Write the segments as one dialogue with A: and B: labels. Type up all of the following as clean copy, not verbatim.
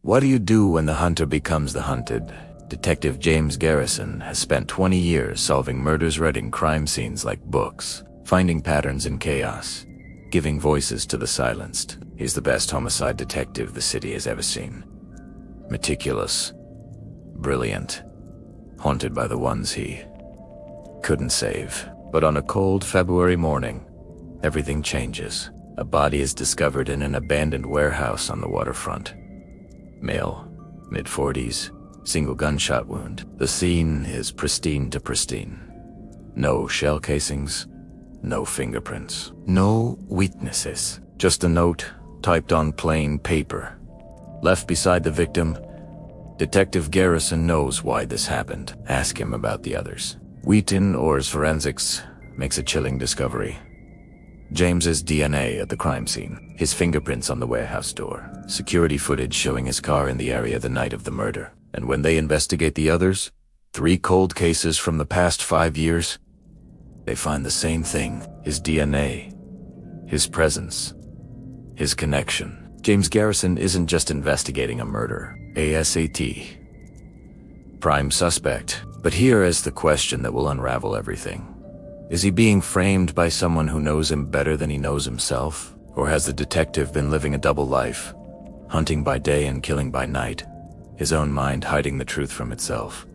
A: What do you do when the hunter becomes the hunted? Detective James Garrison has spent 20 years solving murders, reading crime scenes like books, finding patterns in chaos, giving voices to the silenced. He's the best homicide detective the city has ever seen. Meticulous, brilliant, haunted by the ones he couldn't save. But on a cold February morning, everything changes. A body is discovered in an abandoned warehouse on the waterfront. Male, mid-40s, single gunshot wound. The scene is pristine to pristine. No shell casings, no fingerprints, no witnesses. Just a note typed on plain paper, left beside the victim. Detective Garrison knows why this happened. Ask him about the others. Wheaton Orr's forensics makes a chilling discovery. James's DNA at the crime scene, his fingerprints on the warehouse door, security footage showing his car in the area the night of the murder. And when they investigate the others, 3 cold cases from the past 5 years, they find the same thing: his DNA, his presence, his connection. James Garrison isn't just investigating a murder, ASAP. Prime suspect. But here is the question that will unravel everything. Is he being framed by someone who knows him better than he knows himself? Or has the detective been living a double life, hunting by day and killing by night, his own mind hiding the truth from itself?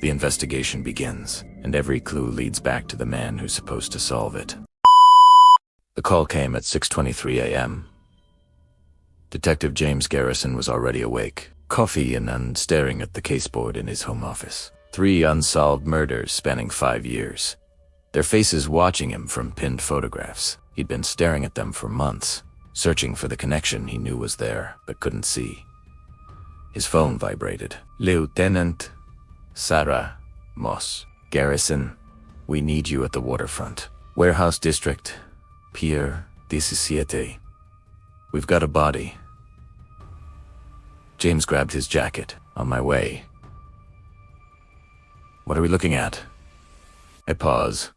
A: The investigation begins, and every clue leads back to the man who's supposed to solve it. The call came at 6:23 a.m. Detective James Garrison was already awake, coffee in and staring at the caseboard in his home office. 3 unsolved murders spanning 5 years. Their faces watching him from pinned photographs. He'd been staring at them for months, searching for the connection he knew was there, but couldn't see. His phone vibrated. Lieutenant Sarah Morrison. Garrison, we need you at the waterfront. Warehouse District, Pier 17. We've got a body. James grabbed his jacket. On my way. What are we looking at? I pause.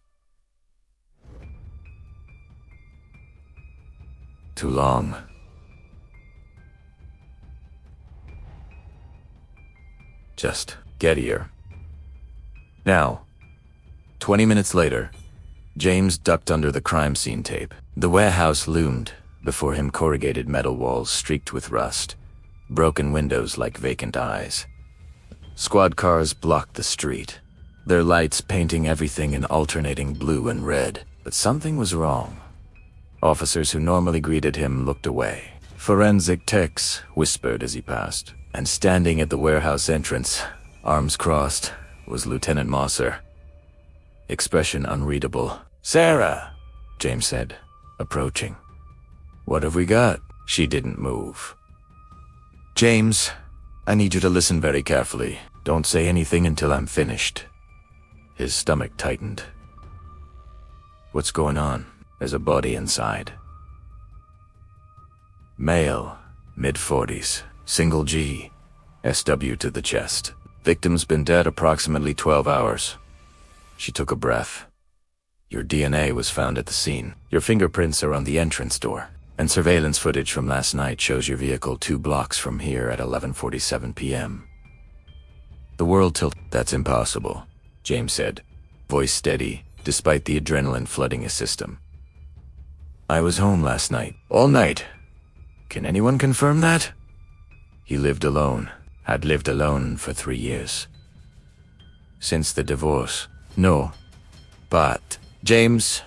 A: Too long. Just get here. Now. 20 minutes later, James ducked under the crime scene tape. The warehouse loomed. Before him, corrugated metal walls streaked with rust, broken windows like vacant eyes. Squad cars blocked the street, their lights painting everything in alternating blue and red. But something was wrong. Officers who normally greeted him looked away. Forensic techs whispered as he passed. And standing at the warehouse entrance, arms crossed, was Lieutenant Morrison. Expression unreadable. "Sarah," James said, approaching. "What have we got?" She didn't move. "James, I need you to listen very carefully. Don't say anything until I'm finished." His stomach tightened. "What's going on?" "There's a body inside. Male, mid-40s, single G, SW to the chest. Victim's been dead approximately 12 hours. She took a breath. Your DNA was found at the scene. Your fingerprints are on the entrance door. And surveillance footage from last night shows your vehicle 2 blocks from here at 11:47 p.m. The world tilted. "That's impossible," James said, voice steady, despite the adrenaline flooding his system. "I was home last night. All night. Can anyone confirm that?" He lived alone. Had lived alone for 3 years. Since the divorce. "No. But, James..."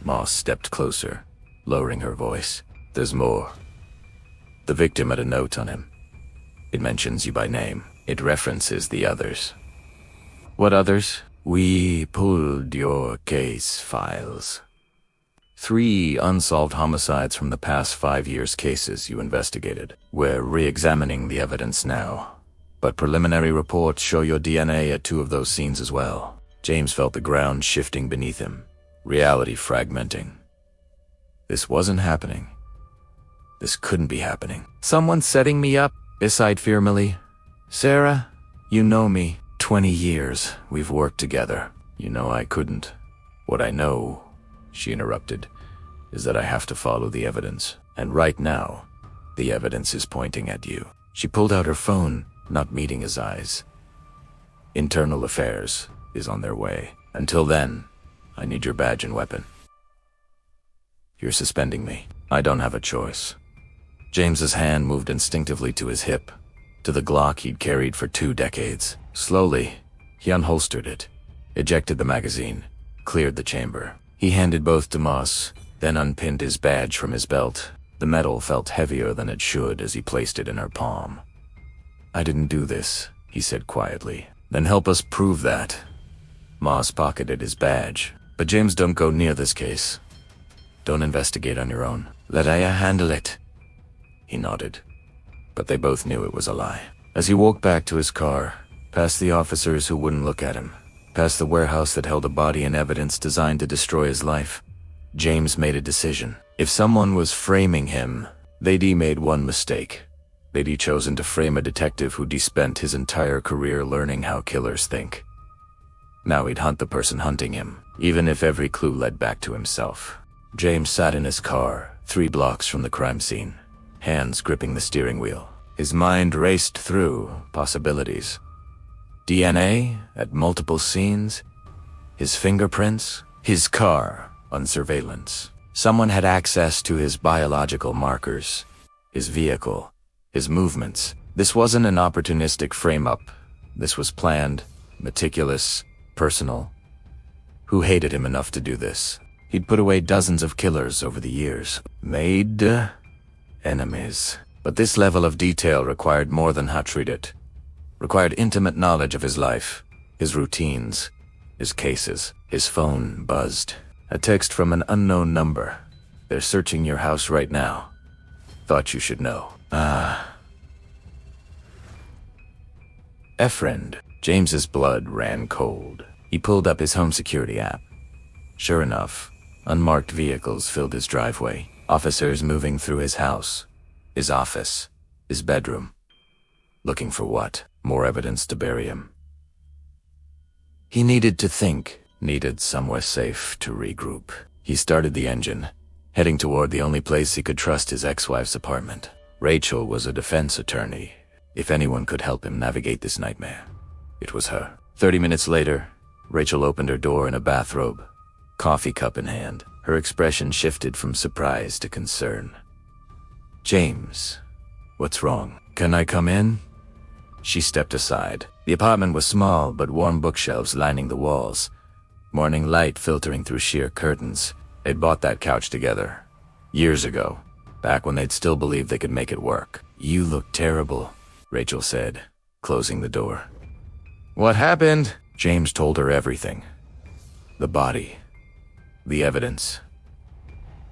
A: Moss stepped closer, lowering her voice. "There's more. The victim had a note on him. It mentions you by name. It references the others." "What others?" "We pulled your case files. 3 unsolved homicides from the past 5 years' cases you investigated. We're re-examining the evidence now, but preliminary reports show your DNA at 2 of those scenes as well." James felt the ground shifting beneath him, reality fragmenting. This wasn't happening. This couldn't be happening. "Someone's setting me up," he sighed firmly. "Sarah, you know me. 20 years we've worked together. You know I couldn't. What I know," she interrupted, "is that I have to follow the evidence. And right now, the evidence is pointing at you. She pulled out her phone, not meeting his eyes. Internal affairs is on their way. Until then, I need your badge and weapon. You're suspending me. I don't have a choice. James's hand moved instinctively to his hip, to the Glock he'd carried for 2 decades. Slowly, he unholstered it, ejected the magazine, cleared the chamber. He handed both to Moss, then unpinned his badge from his belt. The metal felt heavier than it should as he placed it in her palm. I didn't do this, he said quietly. Then help us prove that. Moss pocketed his badge. But James, don't go near this case. Don't investigate on your own. Let Aya handle it. He nodded. But they both knew it was a lie. As he walked back to his car, past the officers who wouldn't look at him, past the warehouse that held a body and evidence designed to destroy his life, James made a decision. If someone was framing him, they'd made one mistake. They'd chosen to frame a detective who'd spent his entire career learning how killers think. Now he'd hunt the person hunting him, even if every clue led back to himself. James sat in his car, 3 blocks from the crime scene, hands gripping the steering wheel. His mind raced through possibilities. DNA at multiple scenes, his fingerprints, his car on surveillance. Someone had access to his biological markers, his vehicle, his movements. This wasn't an opportunistic frame-up. This was planned, meticulous, personal. Who hated him enough to do this? He'd put away dozens of killers over the years, made enemies. But this level of detail required more than how treat it. Required intimate knowledge of his life, his routines, his cases. His phone buzzed. A text from an unknown number. They're searching your house right now. Thought you should know. Friend. James's blood ran cold. He pulled up his home security app. Sure enough, unmarked vehicles filled his driveway. Officers moving through his house, his office, his bedroom. Looking for what? More evidence to bury him. He needed to think, needed somewhere safe to regroup. He started the engine, heading toward the only place he could trust, his ex-wife's apartment. Rachel was a defense attorney. If anyone could help him navigate this nightmare, it was her. 30 minutes later, Rachel opened her door in a bathrobe, coffee cup in hand. Her expression shifted from surprise to concern. James, what's wrong? Can I come in? She stepped aside. The apartment was small, but warm bookshelves lining the walls. Morning light filtering through sheer curtains. They'd bought that couch together. Years ago, back when they'd still believed they could make it work. You look terrible, Rachel said, closing the door. What happened? James told her everything. The body. The evidence.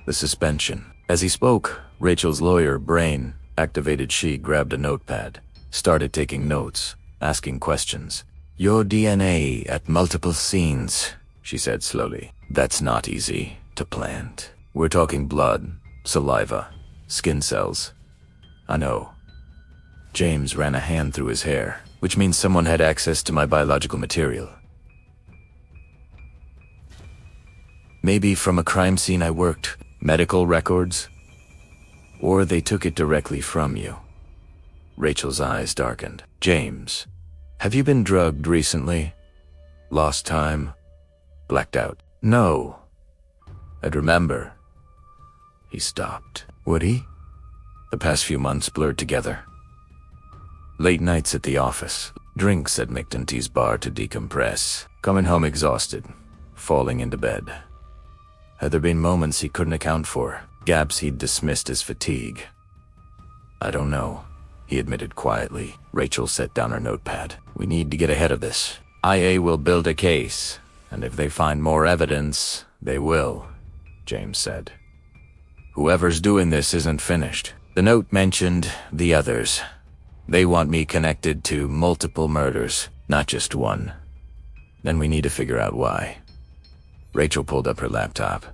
A: The suspension. As he spoke, Rachel's lawyer brain activated. She grabbed a notepad, started taking notes, asking questions. Your DNA at multiple scenes, she said slowly. That's not easy to plant. We're talking blood, saliva, skin cells. I know. James ran a hand through his hair, which means someone had access to my biological material. Maybe from a crime scene I worked, medical records, or they took it directly from you. Rachel's eyes darkened. James, have you been drugged recently? Lost time? Blacked out? No. I'd remember. He stopped. Would he? The past few months blurred together. Late nights at the office, drinks at McDonald's bar to decompress, coming home exhausted, falling into bed. Had there been moments he couldn't account for, gaps he'd dismissed as fatigue? I don't know, he admitted quietly. Rachel set down her notepad. We need to get ahead of this. IA will build a case, and if they find more evidence, they will, James said. Whoever's doing this isn't finished. The note mentioned the others. They want me connected to multiple murders, not just one. Then we need to figure out why. Rachel pulled up her laptop.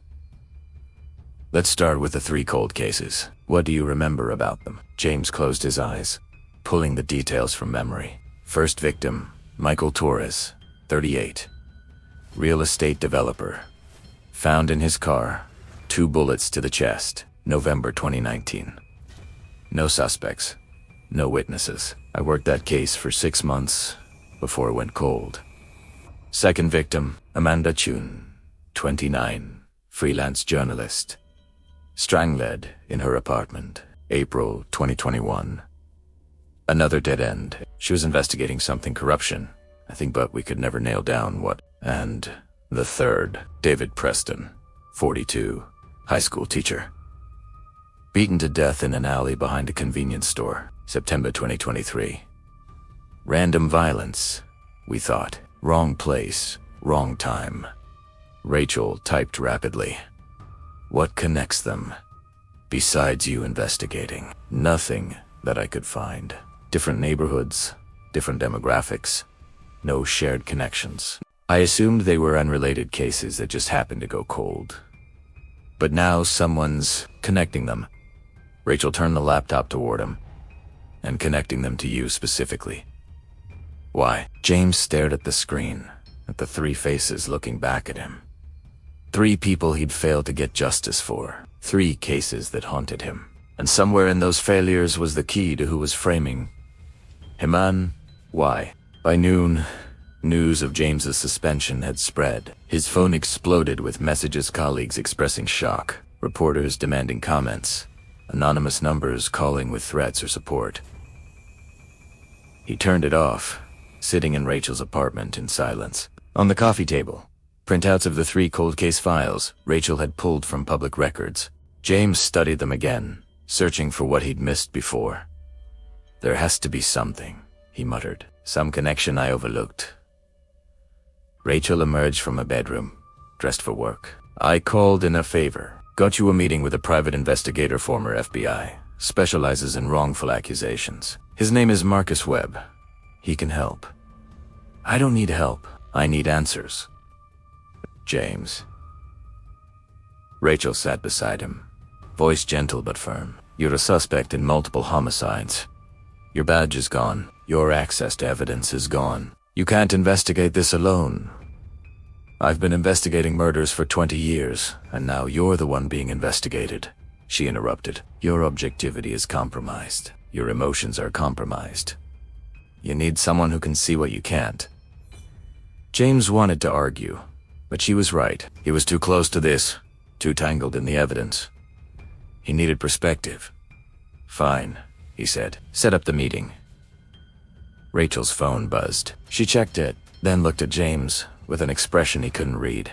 A: Let's start with the 3 cold cases. What do you remember about them? James closed his eyes, pulling the details from memory. First victim, Michael Torres, 38. Real estate developer. Found in his car, 2 bullets to the chest, November 2019. No suspects. No witnesses. I worked that case for 6 months before it went cold. Second victim, Amanda Chun, 29, freelance journalist. Strangled in her apartment, April 2021. Another dead end. She was investigating something corruption, I think, but we could never nail down what. And the third, David Preston, 42, high school teacher. Beaten to death in an alley behind a convenience store, September 2023. Random violence, we thought. Wrong place, wrong time. Rachel typed rapidly. What connects them? Besides you investigating. Nothing that I could find. Different neighborhoods, different demographics. No shared connections. I assumed they were unrelated cases that just happened to go cold. But now someone's connecting them. Rachel turned the laptop toward him, and connecting them to you specifically. Why? James stared at the screen, at the 3 faces looking back at him. 3 people he'd failed to get justice for. 3 cases that haunted him. And somewhere in those failures was the key to who was framing him on. Why? By noon, news of James's suspension had spread. His phone exploded with messages, colleagues expressing shock, reporters demanding comments, anonymous numbers calling with threats or support. He turned it off, sitting in Rachel's apartment in silence. On the coffee table, printouts of the 3 cold case files Rachel had pulled from public records. James studied them again, searching for what he'd missed before. There has to be something, he muttered. Some connection I overlooked. Rachel emerged from a bedroom, dressed for work. I called in a favor. Got you a meeting with a private investigator, former FBI. Specializes in wrongful accusations. His name is Marcus Webb. He can help. I don't need help. I need answers. James. Rachel sat beside him, voice gentle but firm. You're a suspect in multiple homicides. Your badge is gone. Your access to evidence is gone. You can't investigate this alone. I've been investigating murders for 20 years, and now you're the one being investigated. She interrupted. Your objectivity is compromised. Your emotions are compromised. You need someone who can see what you can't. James wanted to argue, but she was right. He was too close to this, too tangled in the evidence. He needed perspective. Fine, he said. Set up the meeting. Rachel's phone buzzed. She checked it, then looked at James with an expression he couldn't read.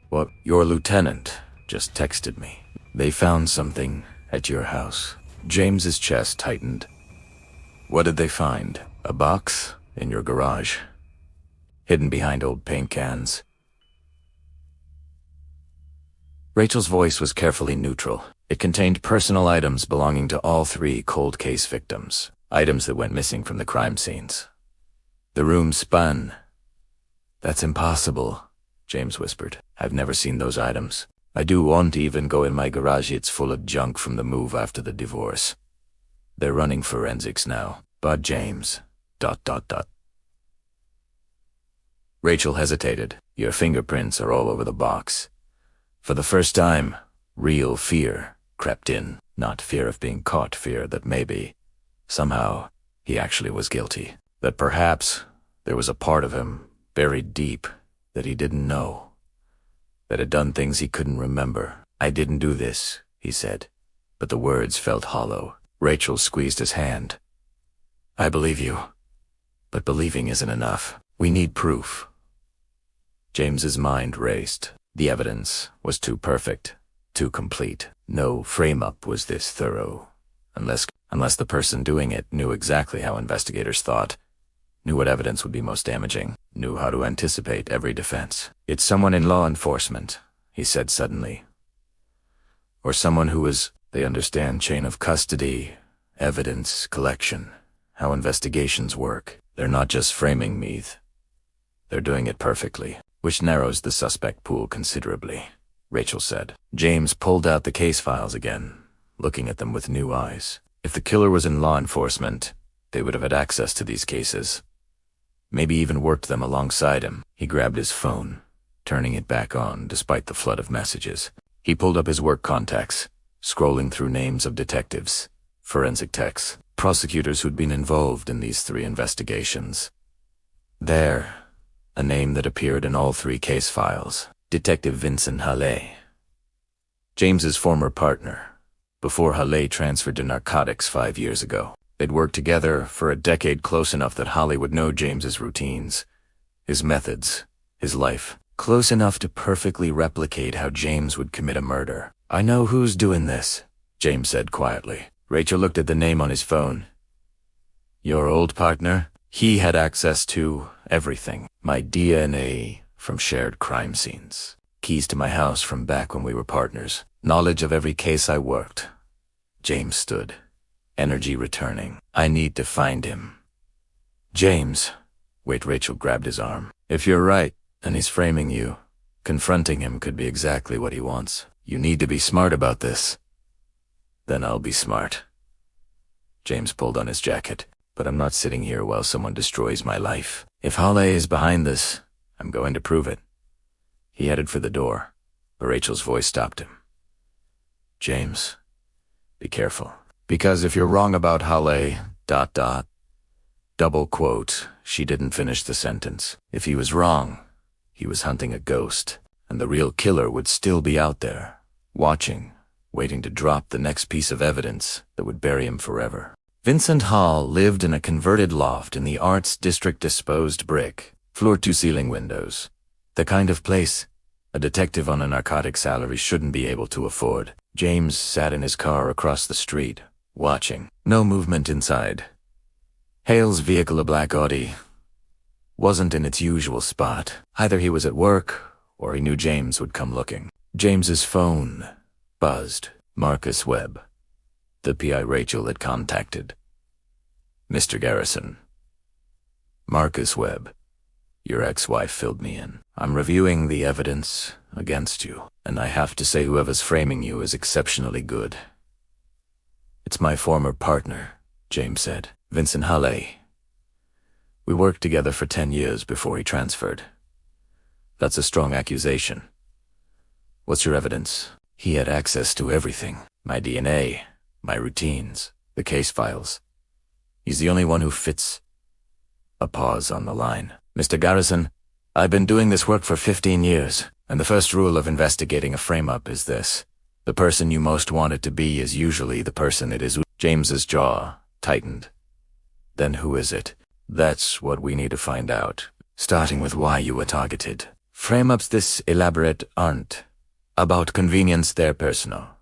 A: What? Your lieutenant just texted me. They found something at your house. James's chest tightened. What did they find? A box in your garage, hidden behind old paint cans. Rachel's voice was carefully neutral. It contained personal items belonging to all 3 cold case victims, items that went missing from the crime scenes. The room spun. That's impossible, James whispered. I've never seen those items. I won't even go in my garage. It's full of junk from the move after the divorce. They're running forensics now. But James... ... Rachel hesitated. Your fingerprints are all over the box. For the first time, real fear crept in. Not fear of being caught, fear that maybe, somehow, he actually was guilty. That perhaps there was a part of him, buried deep, that he didn't know. That had done things he couldn't remember. I didn't do this, he said, but the words felt hollow. Rachel squeezed his hand. I believe you, but believing isn't enough. We need proof. James's mind raced. The evidence was too perfect, too complete. No frame-up was this thorough, unless the person doing it knew exactly how investigators thought, knew what evidence would be most damaging, knew how to anticipate every defense. It's someone in law enforcement, he said suddenly. Or someone who they understand chain of custody, evidence collection, how investigations work. They're not just framing me. They're doing it perfectly, which narrows the suspect pool considerably, Rachel said. James pulled out the case files again, looking at them with new eyes. If the killer was in law enforcement, they would have had access to these cases. Maybe even worked them alongside him. He grabbed his phone, turning it back on despite the flood of messages. He pulled up his work contacts, scrolling through names of detectives, forensic techs, prosecutors who'd been involved in these 3 investigations. There, a name that appeared in all 3 case files, Detective Vincent Halley. James's former partner, before Halley transferred to narcotics 5 years ago. They'd worked together for a decade, close enough that Holly would know James's routines, his methods, his life, close enough to perfectly replicate how James would commit a murder. "I know who's doing this," James said quietly. Rachel looked at the name on his phone. "Your old partner?" He had access to everything. My DNA from shared crime scenes. Keys to my house from back when we were partners. Knowledge of every case I worked. James stood, energy returning. "I need to find him." "James." Wait, Rachel grabbed his arm. "If you're right, and he's framing you, confronting him could be exactly what he wants. You need to be smart about this." "Then I'll be smart." James pulled on his jacket. "But I'm not sitting here while someone destroys my life. If Halley is behind this, I'm going to prove it." He headed for the door, but Rachel's voice stopped him. "James, be careful. Because if you're wrong about Halley, ... double quote, she didn't finish the sentence. If he was wrong, he was hunting a ghost, and the real killer would still be out there, watching, waiting to drop the next piece of evidence that would bury him forever." Vincent Hall lived in a converted loft in the Arts District, disposed brick, floor-to-ceiling windows. The kind of place a detective on a narcotic salary shouldn't be able to afford. James sat in his car across the street, watching. No movement inside. Hale's vehicle, a black Audi, wasn't in its usual spot. Either he was at work, or he knew James would come looking. James's phone buzzed. Marcus Webb, the PI Rachel had contacted. "Mr. Garrison." "Marcus Webb, your ex-wife filled me in. I'm reviewing the evidence against you, and I have to say whoever's framing you is exceptionally good." "It's my former partner," James said. "Vincent Halley. We worked together for 10 years before he transferred." "That's a strong accusation. What's your evidence?" "He had access to everything. My DNA, my routines, the case files. He's the only one who fits." A pause on the line. "Mr. Garrison, I've been doing this work for 15 years, and the first rule of investigating a frame-up is this. The person you most want it to be is usually the person it is." James's jaw tightened. "Then who is it?" "That's what we need to find out, starting with why you were targeted. Frame-ups this elaborate aren't about convenience, they're personal.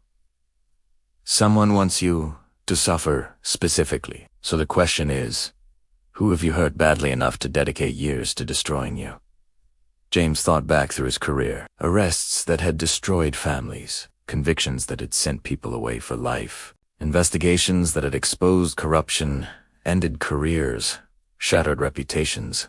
A: Someone wants you to suffer specifically. So the question is, who have you hurt badly enough to dedicate years to destroying you?" James thought back through his career. Arrests that had destroyed families, convictions that had sent people away for life, investigations that had exposed corruption, ended careers, shattered reputations.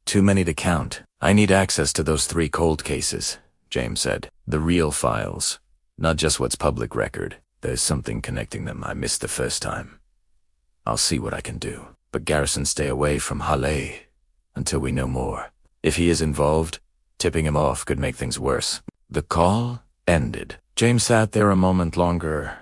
A: "Too many to count. I need access to those 3 cold cases," James said. "The real files, not just what's public record. There's something connecting them I missed the first time. I'll see what I can do. But Garrison, stay away from Halley until we know more. If he is involved, tipping him off could make things worse." The call ended. James sat there a moment longer,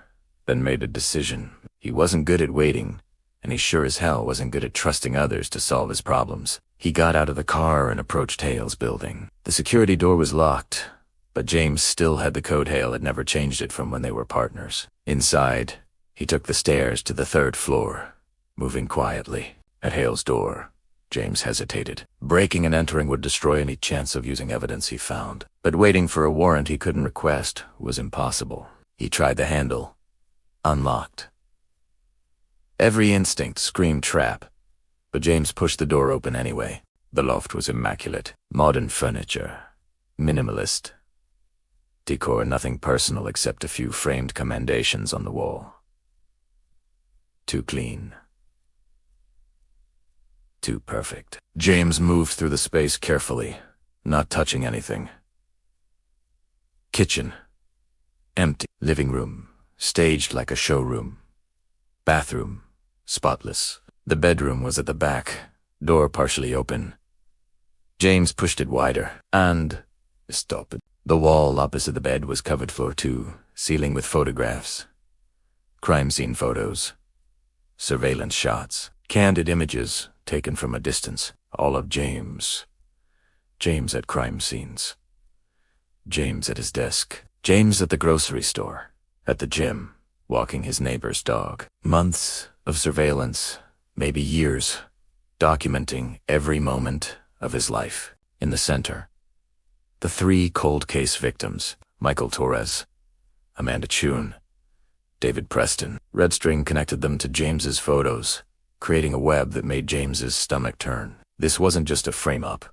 A: then made a decision. He wasn't good at waiting, and he sure as hell wasn't good at trusting others to solve his problems. He got out of the car and approached Hale's building. The security door was locked, but James still had the code. Hale had never changed it from when they were partners. Inside, he took the stairs to the 3rd floor, moving quietly. At Hale's door, James hesitated. Breaking and entering would destroy any chance of using evidence he found, but waiting for a warrant he couldn't request was impossible. He tried the handle. Unlocked. Every instinct screamed trap, but James pushed the door open anyway. The loft was immaculate. Modern furniture. Minimalist. Decor, nothing personal except a few framed commendations on the wall. Too clean. Too perfect. James moved through the space carefully, not touching anything. Kitchen. Empty. Living room. Staged like a showroom. Bathroom. Spotless. The bedroom was at the back, door partially open. James pushed it wider, and stopped. The wall opposite the bed was covered floor to ceiling with photographs. Crime scene photos, surveillance shots, candid images taken from a distance, all of James. James at crime scenes. James at his desk. James at the grocery store. At the gym, walking his neighbor's dog. Months of surveillance, maybe years, documenting every moment of his life. In the center, the 3 cold case victims: Michael Torres, Amanda Chun, David Preston. Red string connected them to James's photos, creating a web that made James's stomach turn. This wasn't just a frame-up.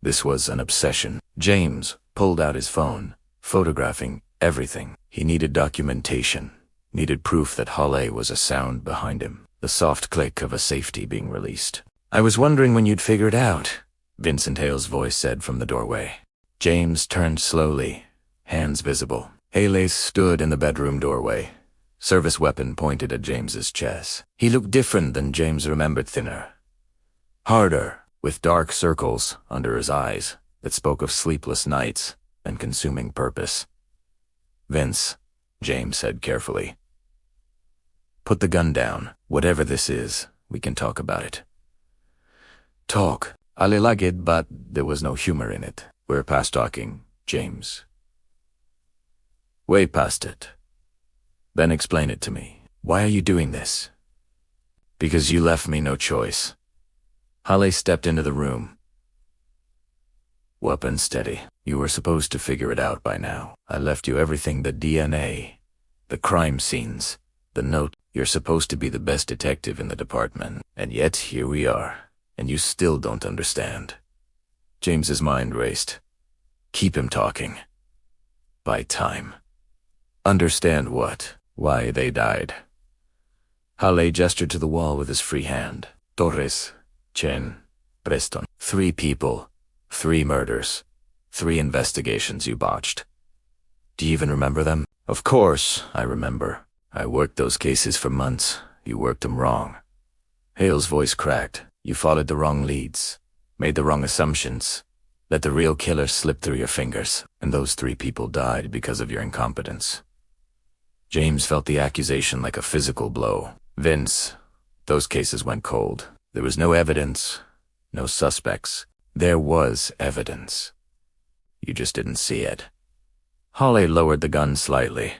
A: This was an obsession. James pulled out his phone, photographing everything. He needed documentation, needed proof that Halle was a sound behind him, the soft click of a safety being released. "I was wondering when you'd figure it out," Vincent Hale's voice said from the doorway. James turned slowly, hands visible. Hale stood in the bedroom doorway, service weapon pointed at James's chest. He looked different than James remembered, thinner, harder, with dark circles under his eyes that spoke of sleepless nights and consuming purpose. "Vince," James said carefully, "put the gun down. Whatever this is, we can talk about it." "Talk. I like it, but there was no humor in it." "We're past talking, James. Way past it." "Then explain it to me. Why are you doing this?" "Because you left me no choice." Halle stepped into the room. Weapon steady. "You were supposed to figure it out by now. I left you everything: the DNA, the crime scenes, the note. You're supposed to be the best detective in the department. And yet here we are, and you still don't understand." James's mind raced. Keep him talking. Buy time. Understand what? Why they died. Halle gestured to the wall with his free hand. "Torres, Chen, Preston. 3 people, 3 murders, 3 investigations you botched. Do you even remember them?" "Of course, I remember. I worked those cases for months. You worked them wrong." Hale's voice cracked. "You followed the wrong leads, made the wrong assumptions, let the real killer slip through your fingers, and those 3 people died because of your incompetence." James felt the accusation like a physical blow. "Vince, those cases went cold. There was no evidence, no suspects. There was evidence. You just didn't see it." Halle lowered the gun slightly,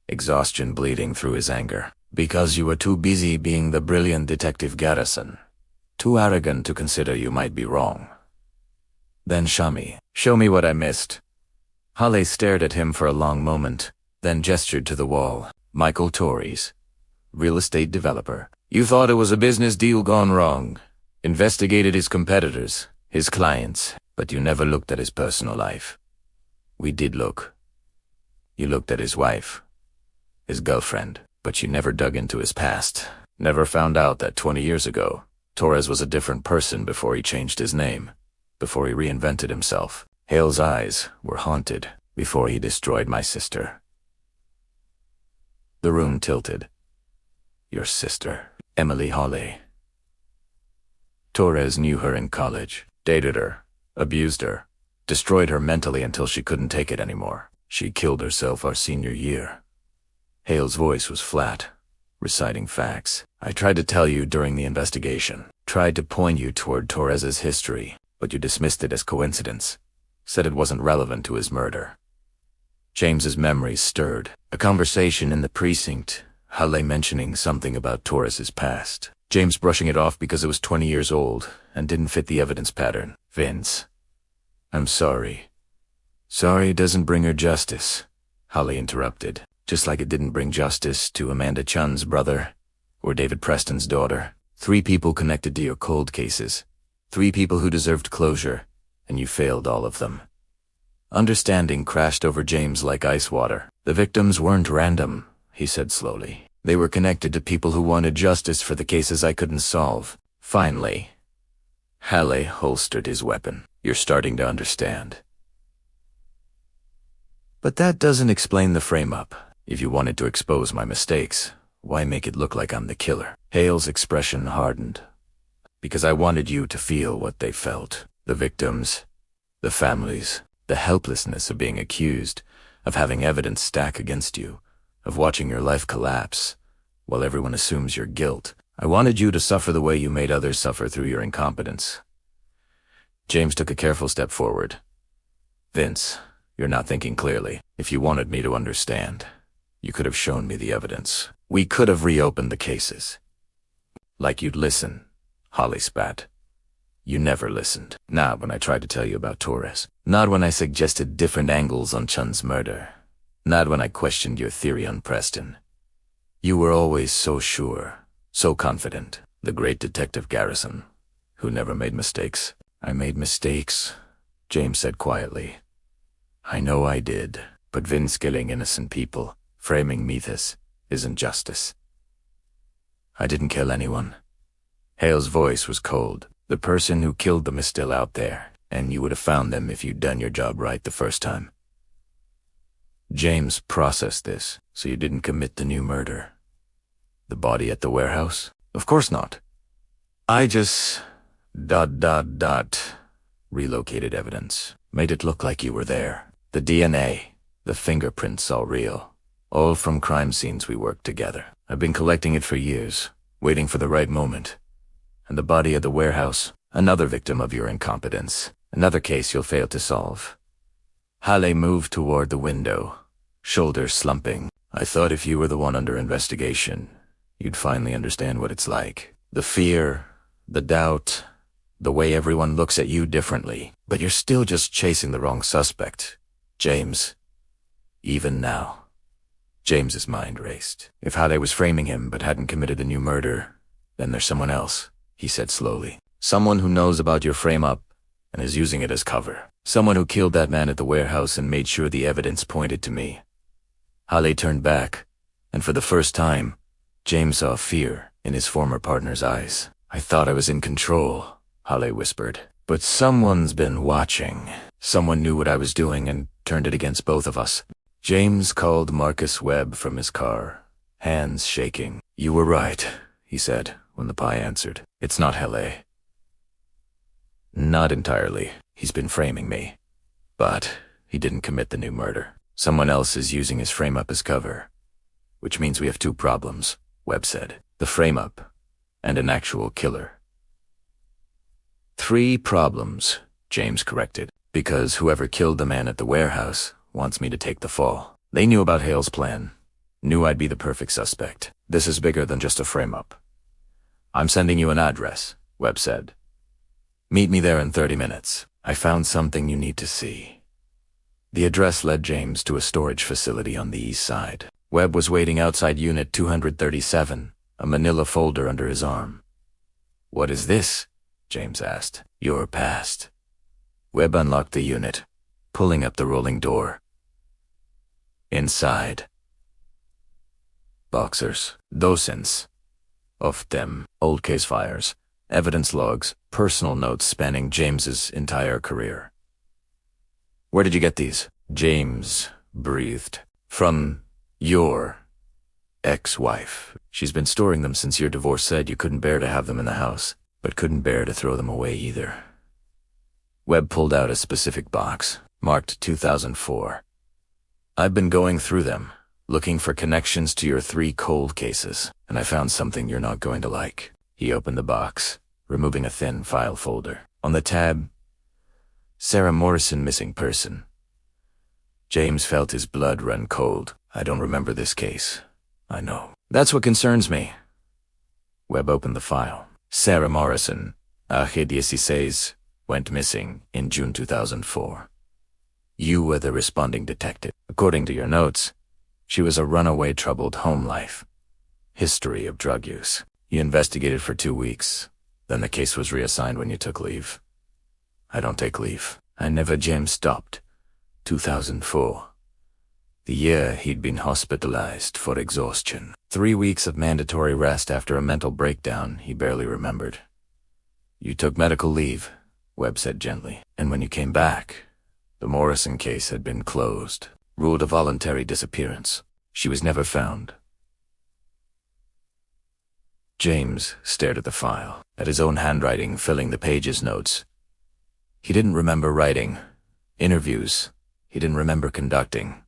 A: exhaustion bleeding through his anger. "Because you were too busy being the brilliant Detective Garrison. Too arrogant to consider you might be wrong." "Then show me. Show me what I missed." Halle stared at him for a long moment, then gestured to the wall. "Michael Torres, real estate developer. You thought it was a business deal gone wrong. Investigated his competitors, his clients, but you never looked at his personal life. We did look. You looked at his wife, his girlfriend, but you never dug into his past. Never found out that 20 years ago, Torres was a different person before he changed his name, before he reinvented himself. Hale's eyes were haunted before he destroyed my sister." The room tilted. "Your sister, Emily Halle. Torres knew her in college, dated her, abused her, destroyed her mentally until she couldn't take it anymore. She killed herself our senior year." Hale's voice was flat, reciting facts. "I tried to tell you during the investigation, tried to point you toward Torres's history, but you dismissed it as coincidence, said it wasn't relevant to his murder." James's memories stirred. A conversation in the precinct, Halle mentioning something about Torres's past. James brushing it off because it was 20 years old and didn't fit the evidence pattern. "Vince, I'm sorry." "Sorry doesn't bring her justice," Halle interrupted. "Just like it didn't bring justice to Amanda Chun's brother or David Preston's daughter. 3 people connected to your cold cases. 3 people who deserved closure, and you failed all of them." Understanding crashed over James like ice water. "The victims weren't random," he said slowly. "They were connected to people who wanted justice for the cases I couldn't solve." Finally, Halle holstered his weapon. "You're starting to understand. But that doesn't explain the frame-up. If you wanted to expose my mistakes, why make it look like I'm the killer?" Hale's expression hardened. "Because I wanted you to feel what they felt. The victims, the families, the helplessness of being accused, of having evidence stack against you, of watching your life collapse, while everyone assumes your guilt. I wanted you to suffer the way you made others suffer through your incompetence. James took a careful step forward. Vince, you're not thinking clearly. If you wanted me to understand, you could have shown me the evidence. We could have reopened the cases. Like you'd listen. Holly spat. You never listened. Not when I tried to tell you about Torres. Not when I suggested different angles on Chun's murder. Not when I questioned your theory on Preston. You were always so sure, so confident. The great Detective Garrison, who never made mistakes. I made mistakes, James said quietly. I know I did, but Vince killing innocent people, framing Methus, isn't justice. I didn't kill anyone. Hale's voice was cold. The person who killed them is still out there, and you would have found them if you'd done your job right the first time. James processed this, so you didn't commit the new murder. The body at the warehouse? Of course not. I just... relocated evidence. Made it look like you were there. The DNA, the fingerprints, all real. All from crime scenes we worked together. I've been collecting it for years, waiting for the right moment. And the body at the warehouse, another victim of your incompetence. Another case you'll fail to solve. Halle moved toward the window, shoulders slumping. I thought if you were the one under investigation, you'd finally understand what it's like. The fear, the doubt, the way everyone looks at you differently. But you're still just chasing the wrong suspect, James. Even now. James's mind raced. If Halle was framing him but hadn't committed a new murder, then there's someone else, he said slowly. Someone who knows about your frame-up and is using it as cover. Someone who killed that man at the warehouse and made sure the evidence pointed to me. Halle turned back, and for the first time, James saw fear in his former partner's eyes. I thought I was in control, Halle whispered. But someone's been watching. Someone knew what I was doing and turned it against both of us. James called Marcus Webb from his car, hands shaking. You were right, he said, when the pie answered. It's not Halle. Not entirely. He's been framing me. But he didn't commit the new murder. Someone else is using his frame-up as cover. Which means we have two problems, Webb said. The frame-up and an actual killer. 3 problems, James corrected. Because whoever killed the man at the warehouse wants me to take the fall. They knew about Hale's plan. Knew I'd be the perfect suspect. This is bigger than just a frame-up. I'm sending you an address, Webb said. Meet me there in 30 minutes. I found something you need to see. The address led James to a storage facility on the east side. Webb was waiting outside Unit 237, a manila folder under his arm. What is this? James asked. Your past. Webb unlocked the unit, pulling up the rolling door. Inside. Boxers, dozens of them, old case files, evidence logs, personal notes spanning James's entire career. Where did you get these? James breathed. From your ex-wife. She's been storing them since your divorce said you couldn't bear to have them in the house, but couldn't bear to throw them away either. Webb pulled out a specific box, marked 2004. I've been going through them, looking for connections to your 3 cold cases, and I found something you're not going to like. He opened the box, removing a thin file folder. On the tab, Sarah Morrison missing person. James felt his blood run cold. I don't remember this case. I know. That's what concerns me. Webb opened the file. Sarah Morrison, Aje 16, went missing in June 2004. You were the responding detective. According to your notes, she was a runaway troubled home life. History of drug use. You investigated for 2 weeks. Then the case was reassigned when you took leave. I don't take leave. I never. James stopped. 2004. The year he'd been hospitalized for exhaustion. 3 weeks of mandatory rest after a mental breakdown he barely remembered. You took medical leave, Webb said gently. And when you came back, the Morrison case had been closed. Ruled a voluntary disappearance. She was never found. James stared at the file, at his own handwriting filling the page's notes. He didn't remember writing. Interviews he didn't remember conducting.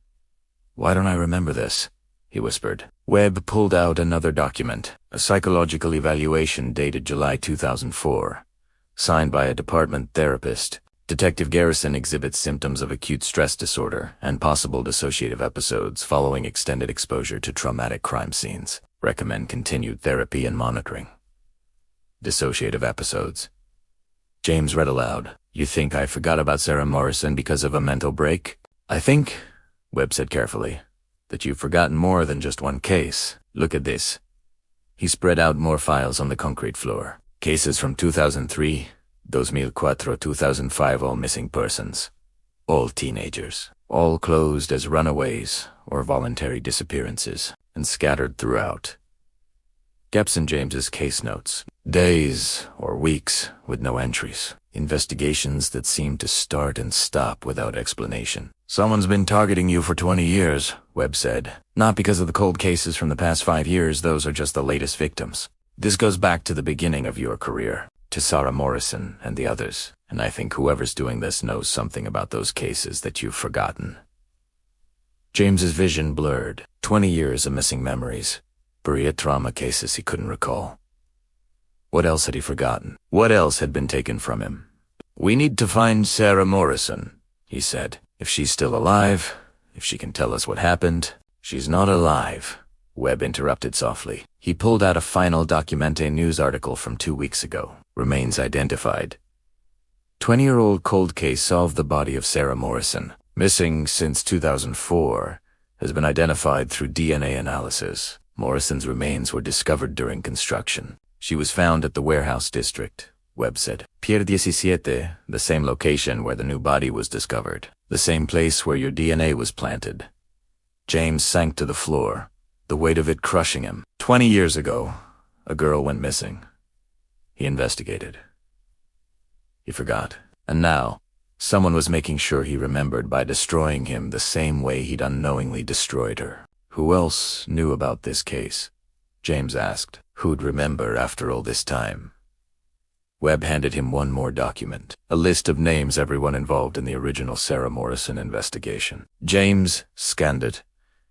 A: Why don't I remember this? he whispered. Webb pulled out another document, a psychological evaluation dated July 2004, signed by a department therapist. Detective Garrison exhibits symptoms of acute stress disorder and possible dissociative episodes following extended exposure to traumatic crime scenes. Recommend continued therapy and monitoring. Dissociative episodes. James read aloud. You think I forgot about Sarah Morrison because of a mental break? I think, Webb said carefully, that you've forgotten more than just one case. Look at this. He spread out more files on the concrete floor. Cases from 2003, 2004, 2005, all missing persons. All teenagers. All closed as runaways or voluntary disappearances, and scattered throughout. Gaps in James's case notes. Days or weeks with no entries. Investigations that seemed to start and stop without explanation. Someone's been targeting you for 20 years, Webb said. Not because of the cold cases from the past 5 years, those are just the latest victims. This goes back to the beginning of your career, to Sarah Morrison and the others, and I think whoever's doing this knows something about those cases that you've forgotten. James's vision blurred. 20 years of missing memories. Berea trauma cases he couldn't recall. What else had he forgotten? What else had been taken from him? We need to find Sarah Morrison, he said. If she's still alive, if she can tell us what happened. She's not alive, Webb interrupted softly. He pulled out a final Documente news article from 2 weeks ago. Remains identified. 20-year-old cold case solved. The body of Sarah Morrison, missing since 2004, has been identified through DNA analysis. Morrison's remains were discovered during construction. She was found at the warehouse district, Webb said. Pier 17, the same location where the new body was discovered. The same place where your DNA was planted. James sank to the floor, the weight of it crushing him. 20 years ago, a girl went missing. He investigated. He forgot. And now, someone was making sure he remembered by destroying him the same way he'd unknowingly destroyed her. Who else knew about this case? James asked. Who'd remember after all this time? Webb handed him one more document, a list of names everyone involved in the original Sarah Morrison investigation. James scanned it,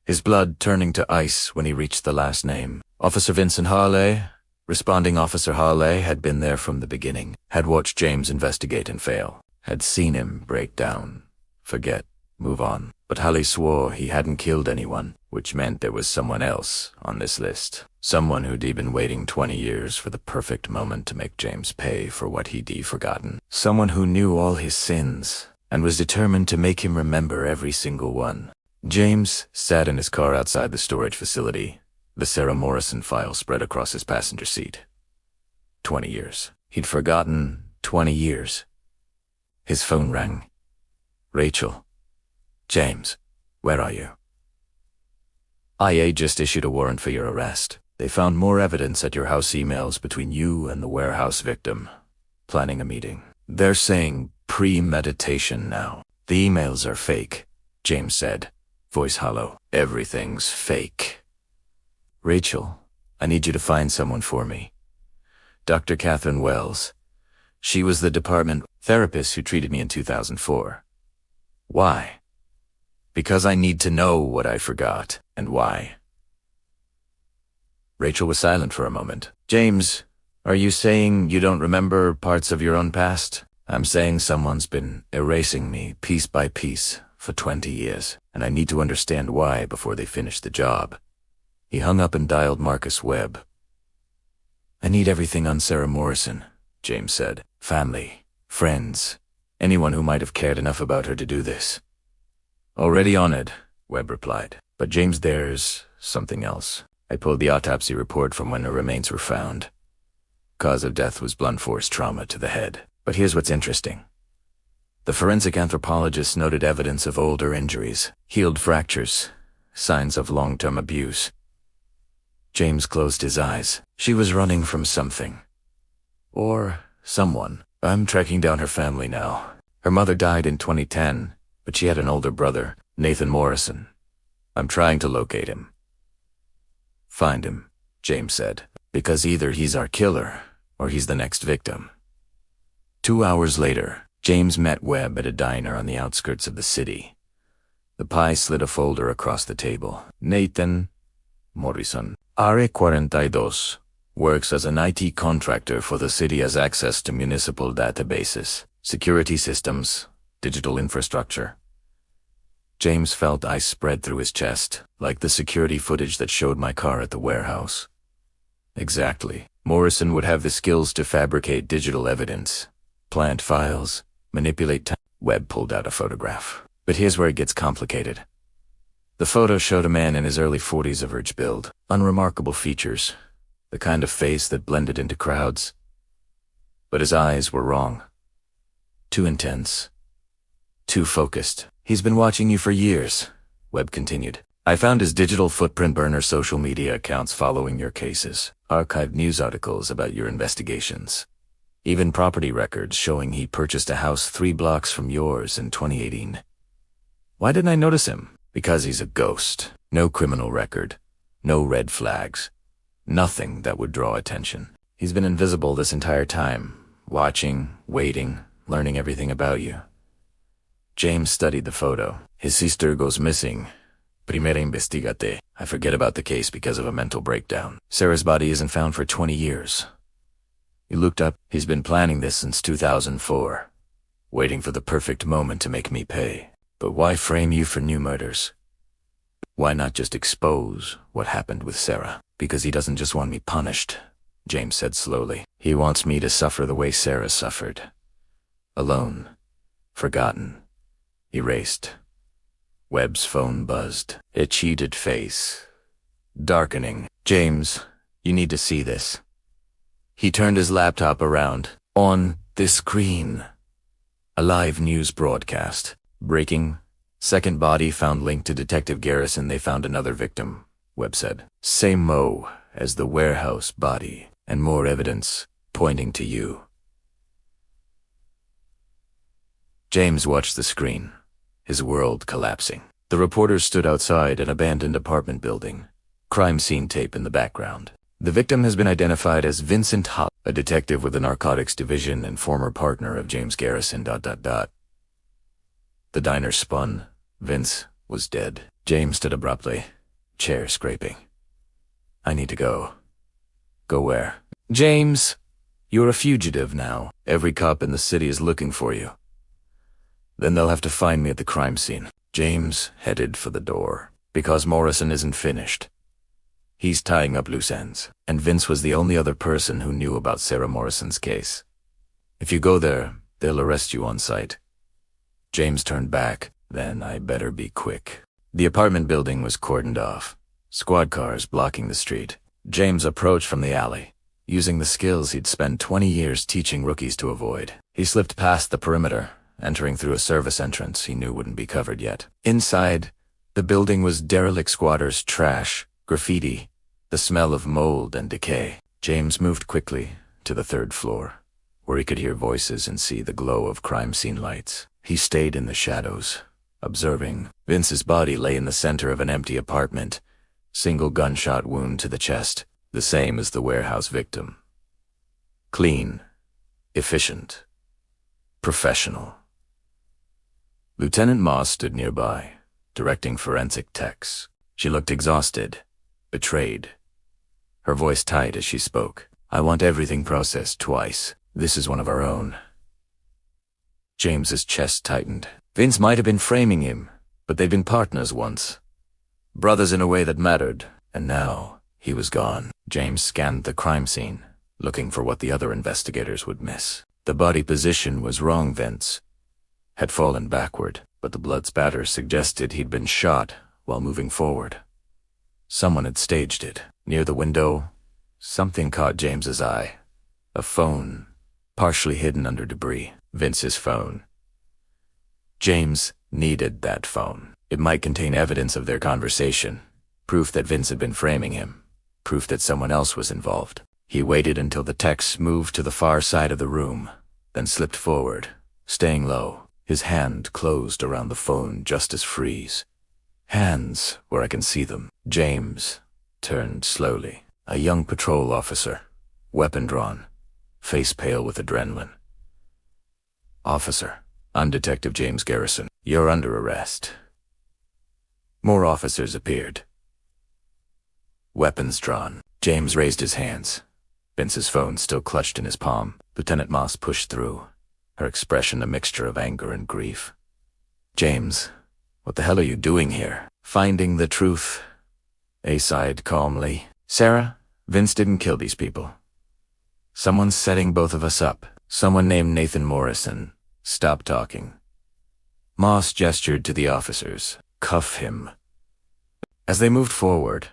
A: his blood turning to ice when he reached the last name. Officer Vincent Harley. Responding Officer Harley had been there from the beginning, had watched James investigate and fail, had seen him break down, forget, move on. But Harley swore he hadn't killed anyone, which meant there was someone else on this list. Someone who'd been waiting 20 years for the perfect moment to make James pay for what he'd forgotten. Someone who knew all his sins and was determined to make him remember every single one. James sat in his car outside the storage facility, the Sarah Morrison file spread across his passenger seat. 20 years. He'd forgotten 20 years. His phone rang. Rachel. James, where are you? IA just issued a warrant for your arrest. They found more evidence at your house emails between you and the warehouse victim. Planning a meeting. They're saying premeditation now. The emails are fake, James said, voice hollow. Everything's fake. Rachel, I need you to find someone for me. Dr. Catherine Wells. She was the department therapist who treated me in 2004. Why? Because I need to know what I forgot, and why. Rachel was silent for a moment. James, are you saying you don't remember parts of your own past? I'm saying someone's been erasing me piece by piece for 20 years, and I need to understand why before they finish the job. He hung up and dialed Marcus Webb. I need everything on Sarah Morrison, James said. Family, friends, anyone who might have cared enough about her to do this. Already on it, Webb replied. But James, there's something else. I pulled the autopsy report from when her remains were found. Cause of death was blunt force trauma to the head. But here's what's interesting. The forensic anthropologist noted evidence of older injuries, healed fractures, signs of long-term abuse. James closed his eyes. She was running from something. Or someone. I'm tracking down her family now. Her mother died in 2010, but she had an older brother, Nathan Morrison. I'm trying to locate him. Find him, James said, because either he's our killer or he's the next victim. 2 hours later, James met Webb at a diner on the outskirts of the city. The pie slid a folder across the table. Nathan, Morrison. R42 works as an IT contractor for the city, has access to municipal databases, security systems, digital infrastructure. James felt ice spread through his chest, like the security footage that showed my car at the warehouse. Exactly. Morrison would have the skills to fabricate digital evidence, plant files, manipulate time. Webb pulled out a photograph. But here's where it gets complicated. The photo showed a man in his early 40s, average build, unremarkable features, the kind of face that blended into crowds. But his eyes were wrong. Too intense. Too focused. He's been watching you for years, Webb continued. I found his digital footprint burner social media accounts following your cases, archived news articles about your investigations. Even property records showing he purchased a house 3 blocks from yours in 2018. Why didn't I notice him? Because he's a ghost. No criminal record. No red flags. Nothing that would draw attention. He's been invisible this entire time, watching, waiting, learning everything about you. James studied the photo. His sister goes missing. Primera investigate. I forget about the case because of a mental breakdown. Sarah's body isn't found for 20 years. He looked up. He's been planning this since 2004. Waiting for the perfect moment to make me pay. But why frame you for new murders? Why not just expose what happened with Sarah? Because he doesn't just want me punished, James said slowly. He wants me to suffer the way Sarah suffered. Alone. Forgotten. Erased. Webb's phone buzzed. A cheated face. Darkening. James, you need to see this. He turned his laptop around. On this screen. A live news broadcast. Breaking. Second body found linked to Detective Garrison. They found another victim, Webb said. Same Mo as the warehouse body, and more evidence pointing to you. James watched the screen, his world collapsing. The reporters stood outside an abandoned apartment building. Crime scene tape in the background. The victim has been identified as Vincent Hull, a detective with the narcotics division and former partner of James Garrison. The diner spun. Vince was dead. James stood abruptly, chair scraping. I need to go. Go where? James, you're a fugitive now. Every cop in the city is looking for you. Then they'll have to find me at the crime scene. James headed for the door, because Morrison isn't finished. He's tying up loose ends, and Vince was the only other person who knew about Sarah Morrison's case. If you go there, they'll arrest you on sight. James turned back. Then I better be quick. The apartment building was cordoned off, squad cars blocking the street. James approached from the alley, using the skills he'd spent 20 years teaching rookies to avoid. He slipped past the perimeter, entering through a service entrance he knew wouldn't be covered yet. Inside, the building was derelict squatters' trash, graffiti, the smell of mold and decay. James moved quickly to the 3rd floor, where he could hear voices and see the glow of crime scene lights. He stayed in the shadows, observing. Vince's body lay in the center of an empty apartment, single gunshot wound to the chest, the same as the warehouse victim. Clean, efficient, professional. Lieutenant Moss stood nearby, directing forensic techs. She looked exhausted, betrayed. Her voice tight as she spoke. I want everything processed twice. This is one of our own. James's chest tightened. Vince might have been framing him, but they'd been partners once. Brothers in a way that mattered, and now he was gone. James scanned the crime scene, looking for what the other investigators would miss. The body position was wrong. Vince had fallen backward, but the blood spatter suggested he'd been shot while moving forward. Someone had staged it. Near the window, something caught James's eye. A phone, partially hidden under debris. Vince's phone. James needed that phone. It might contain evidence of their conversation, proof that Vince had been framing him, proof that someone else was involved. He waited until the techs moved to the far side of the room, then slipped forward, staying low. His hand closed around the phone just as freeze. Hands where I can see them. James turned slowly. A young patrol officer, weapon drawn, face pale with adrenaline. Officer, I'm Detective James Garrison. You're under arrest. More officers appeared. weapons drawn. James raised his hands. Vince's phone still clutched in his palm. Lieutenant Moss pushed through, her expression a mixture of anger and grief. "James, what the hell are you doing here?" "Finding the truth," A sighed calmly. "Sarah, Vince didn't kill these people. Someone's setting both of us up. Someone named Nathan Morrison. Stop talking." Moss gestured to the officers. "Cuff him." As they moved forward,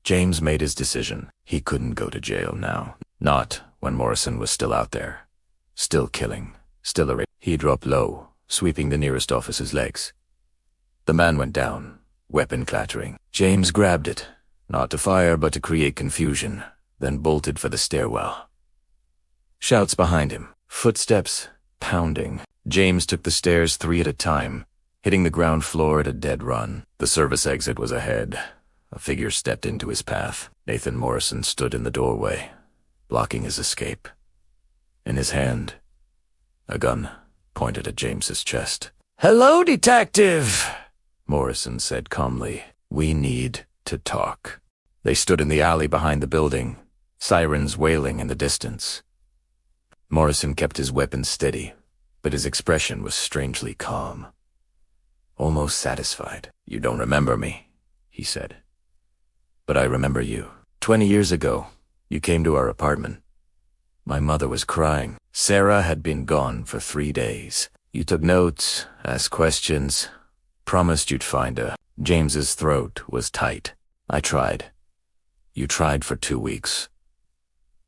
A: James made his decision. He couldn't go to jail now. Not when Morrison was still out there. Still killing. Still a... He dropped low, sweeping the nearest officer's legs. The man went down, weapon clattering. James grabbed it, not to fire but to create confusion, then bolted for the stairwell. Shouts behind him. Footsteps, pounding. James took the stairs 3 at a time, hitting the ground floor at a dead run. The service exit was ahead. A figure stepped into his path. Nathan Morrison stood in the doorway, blocking his escape. In his hand, a gun pointed at James's chest. "Hello, detective," Morrison said calmly. "We need to talk." They stood in the alley behind the building, sirens wailing in the distance. Morrison kept his weapon steady, but his expression was strangely calm. Almost satisfied. "You don't remember me," he said. "But I remember you. 20 years ago, you came to our apartment. My mother was crying. Sarah had been gone for 3 days. You took notes, asked questions, promised you'd find her." James's throat was tight. "I tried. You tried for 2 weeks.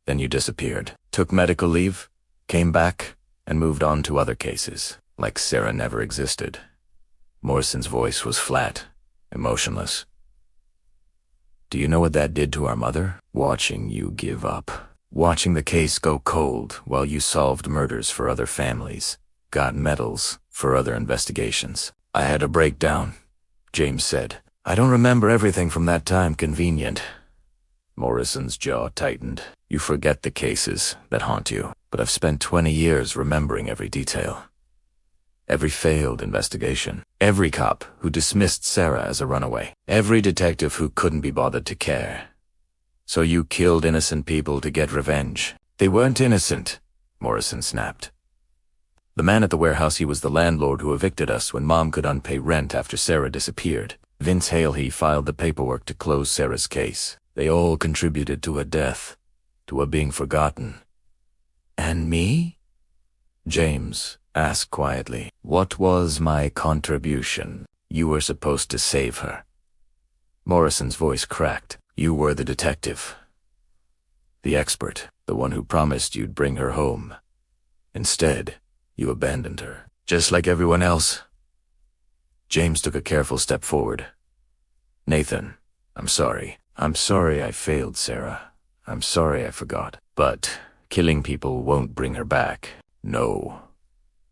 A: Then you disappeared. Took medical leave, came back, and moved on to other cases, like Sarah never existed." Morrison's voice was flat, emotionless. "Do you know what that did to our mother? Watching you give up. Watching the case go cold while you solved murders for other families, got medals for other investigations." "I had a breakdown," James said. "I don't remember everything from that time. Convenient." Morrison's jaw tightened. "You forget the cases that haunt you, but I've spent 20 years remembering every detail. Every failed investigation. Every cop who dismissed Sarah as a runaway. Every detective who couldn't be bothered to care. So you killed innocent people to get revenge." "They weren't innocent," Morrison snapped. "The man at the warehouse, he was the landlord who evicted us when Mom could unpay rent after Sarah disappeared. Vince Hale, he filed the paperwork to close Sarah's case. They all contributed to her death, to her being forgotten." "And me?" James asked quietly. "What was my contribution?" "You were supposed to save her." Morrison's voice cracked. "You were the detective. The expert, the one who promised you'd bring her home. Instead, you abandoned her, just like everyone else." James took a careful step forward. "Nathan, I'm sorry. I'm sorry I failed Sarah. I'm sorry I forgot. But killing people won't bring her back. No."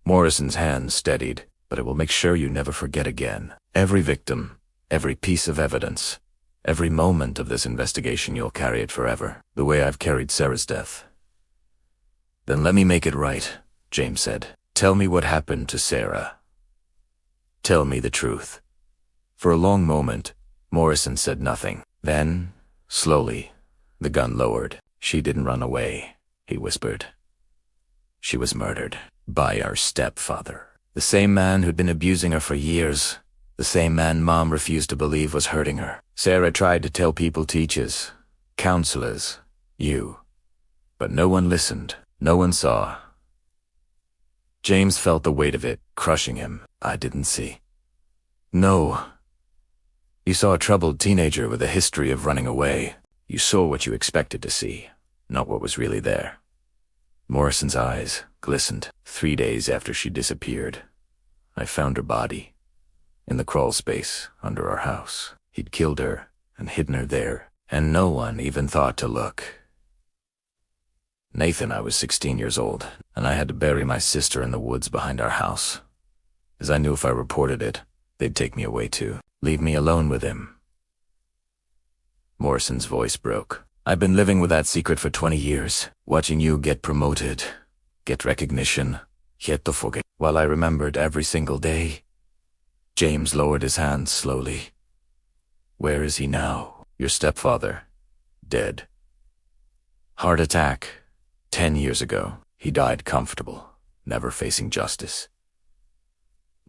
A: Morrison's hand steadied. "But it will make sure you never forget again. Every victim, every piece of evidence, every moment of this investigation, you'll carry it forever, the way I've carried Sarah's death." "Then let me make it right," James said. "Tell me what happened to Sarah. Tell me the truth." For a long moment, Morrison said nothing. Then, slowly, the gun lowered. "She didn't run away," he whispered. "She was murdered by our stepfather. The same man who'd been abusing her for years. The same man Mom refused to believe was hurting her. Sarah tried to tell people, teachers, counselors, you. But no one listened. No one saw." James felt the weight of it, crushing him. "I didn't see." "No. You saw a troubled teenager with a history of running away. You saw what you expected to see, not what was really there." Morrison's eyes glistened. 3 days after she disappeared, I found her body in the crawl space under our house. He'd killed her and hidden her there, and no one even thought to look. Nathan, I was 16 years old, and I had to bury my sister in the woods behind our house, as I knew if I reported it, they'd take me away too. Leave me alone with him. Morrison's voice broke. "I've been living with that secret for 20 years, watching you get promoted, get recognition, yet to forget. While I remembered every single day." James lowered his hands slowly. "Where is he now?" "Your stepfather. Dead. Heart attack. 10 years ago. He died comfortable, never facing justice.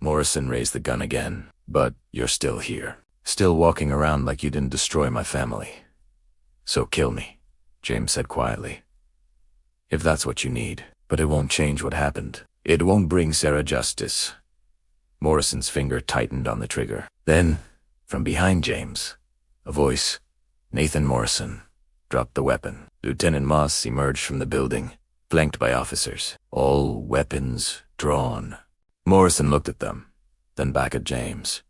A: Morrison raised the gun again. But you're still here. Still walking around like you didn't destroy my family. So kill me, James said quietly. If that's what you need. But it won't change what happened. It won't bring Sarah justice. Morrison's finger tightened on the trigger. Then, from behind James, a voice, Nathan Morrison, dropped the weapon. Lieutenant Moss emerged from the building, flanked by officers, all weapons drawn. Morrison looked at them, then back at James.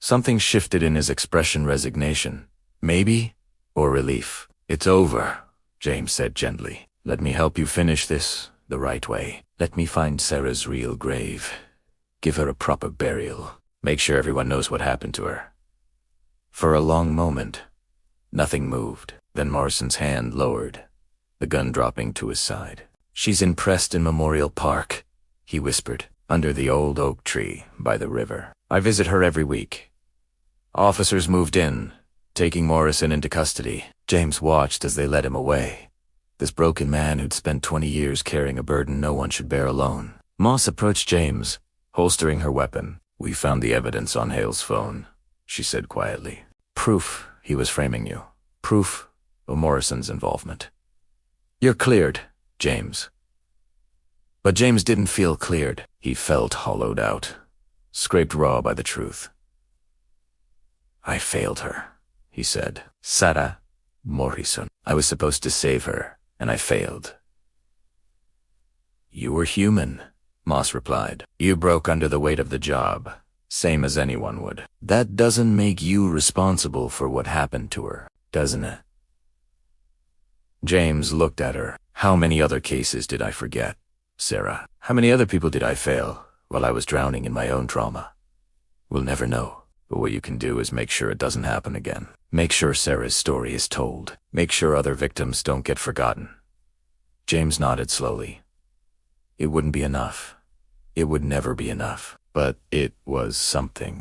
A: Something shifted in his expression, resignation, maybe, or relief. It's over, James said gently. Let me help you finish this the right way. Let me find Sarah's real grave. Give her a proper burial. Make sure everyone knows what happened to her. For a long moment, nothing moved. Then Morrison's hand lowered, the gun dropping to his side. She's in Preston Memorial Park, he whispered, under the old oak tree by the river. I visit her every week. Officers moved in, taking Morrison into custody. James watched as they led him away. This broken man who'd spent 20 years carrying a burden no one should bear alone. Moss approached James, holstering her weapon. We found the evidence on Hale's phone, she said quietly. Proof he was framing you. Proof of Morrison's involvement. You're cleared, James. But James didn't feel cleared. He felt hollowed out, scraped raw by the truth. I failed her, he said. Sarah Morrison. I was supposed to save her, and I failed. You were human, Moss replied. You broke under the weight of the job, same as anyone would. That doesn't make you responsible for what happened to her, doesn't it? James looked at her. How many other cases did I forget, Sarah? How many other people did I fail while I was drowning in my own trauma? We'll never know, but what you can do is make sure it doesn't happen again. Make sure Sarah's story is told. Make sure other victims don't get forgotten. James nodded slowly. It wouldn't be enough. It would never be enough. But it was something.